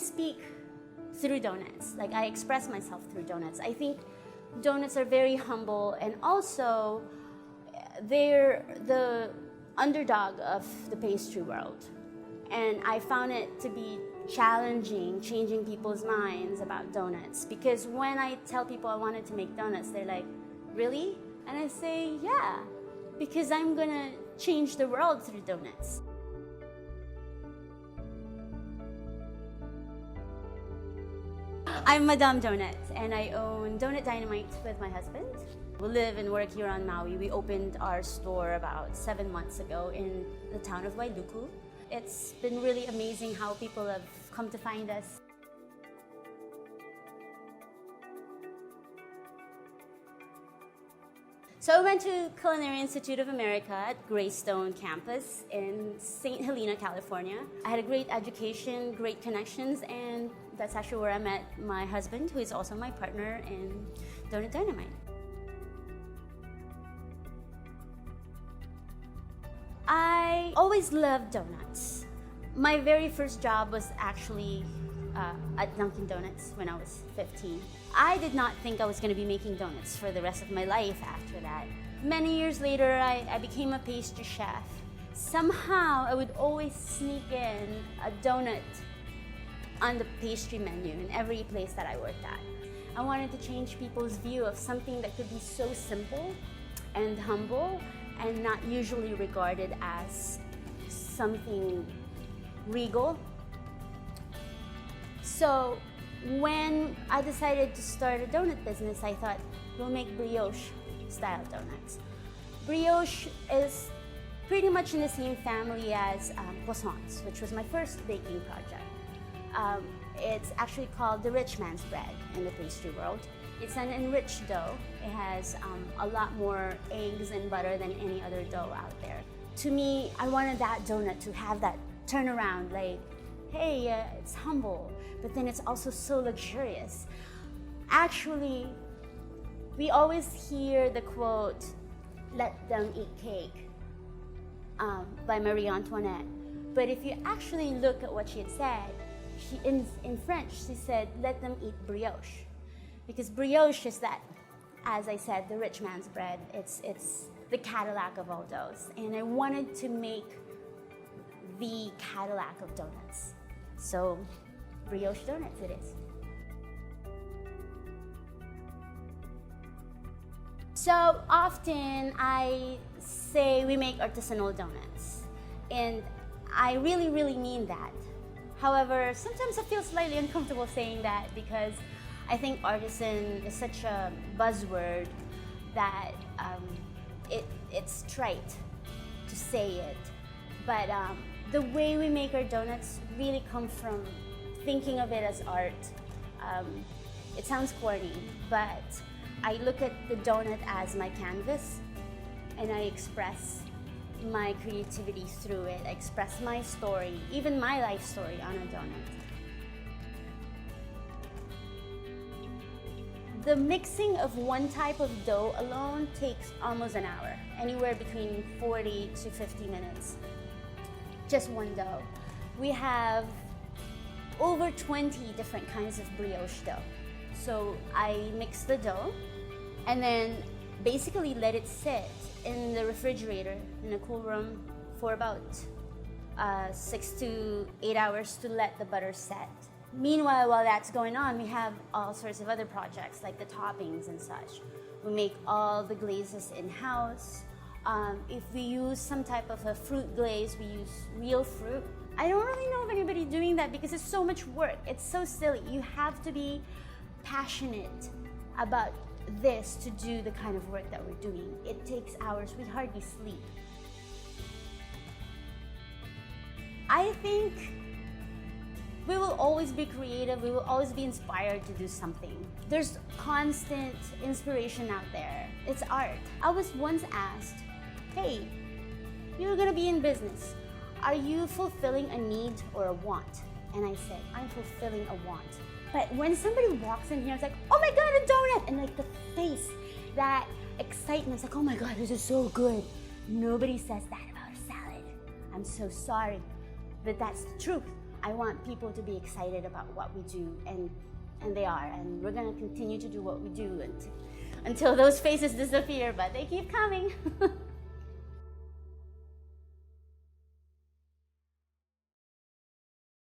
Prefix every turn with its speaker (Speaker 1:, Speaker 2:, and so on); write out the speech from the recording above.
Speaker 1: speak through donuts. Like, I express myself through donuts. I think donuts are very humble, and also they're the underdog of the pastry world. And I found it to be challenging, changing people's minds about donuts. Because when I tell people I wanted to make donuts, they're like, really? And I say, yeah, because I'm gonna change the world through donuts. I'm Madame Donut, and I own Donut Dynamite with my husband. We live and work here on Maui. We opened our store about 7 months ago in the town of Wailuku. It's been really amazing how people have come to find us. So I went to Culinary Institute of America at Greystone campus in St. Helena, California. I had a great education, great connections, and that's actually where I met my husband, who is also my partner in Donut Dynamite. I always loved donuts. My very first job was actually at Dunkin' Donuts when I was 15. I did not think I was going to be making donuts for the rest of my life after that. Many years later, I became a pastry chef. Somehow, I would always sneak in a donut on the pastry menu in every place that I worked at. I wanted to change people's view of something that could be so simple and humble and not usually regarded as something regal. So when I decided to start a donut business, I thought, we'll make brioche style donuts. Brioche is pretty much in the same family as croissants, which was my first baking project. It's actually called the rich man's bread in the pastry world. It's an enriched dough. It has a lot more eggs and butter than any other dough out there. To me, I wanted that donut to have that turnaround, like, hey, it's humble, but then it's also so luxurious. Actually, we always hear the quote, "Let them eat cake," by Marie Antoinette. But if you actually look at what she had said, in French, she said, "Let them eat brioche." Because brioche is that, as I said, the rich man's bread. It's the Cadillac of all doughs. And I wanted to make the Cadillac of donuts. So, brioche donuts it is. So often I say we make artisanal donuts, and I really, really mean that. However, sometimes I feel slightly uncomfortable saying that because I think artisan is such a buzzword that it's trite to say it. But the way we make our donuts really come from thinking of it as art. It sounds corny, but I look at the donut as my canvas, and I express my creativity through it. I express my story, even my life story, on a donut. The mixing of one type of dough alone takes almost an hour, anywhere between 40 to 50 minutes. Just one dough. We have over 20 different kinds of brioche dough. So I mix the dough and then basically let it sit in the refrigerator in a cool room for about 6 to 8 hours to let the butter set. Meanwhile, while that's going on, we have all sorts of other projects like the toppings and such. We make all the glazes in-house. If we use some type of a fruit glaze, we use real fruit. I don't really know of anybody doing that because it's so much work. It's so silly. You have to be passionate about this to do the kind of work that we're doing. It takes hours. We hardly sleep. I think we will always be creative. We will always be inspired to do something. There's constant inspiration out there. It's art. I was once asked, hey, you're gonna be in business. Are you fulfilling a need or a want? And I said, I'm fulfilling a want. But when somebody walks in here, it's like, oh my God, a donut! And like the face, that excitement, it's like, oh my God, this is so good. Nobody says that about a salad. I'm so sorry, but that's the truth. I want people to be excited about what we do, and they are, and we're going to continue to do what we do until those faces disappear, but they keep coming.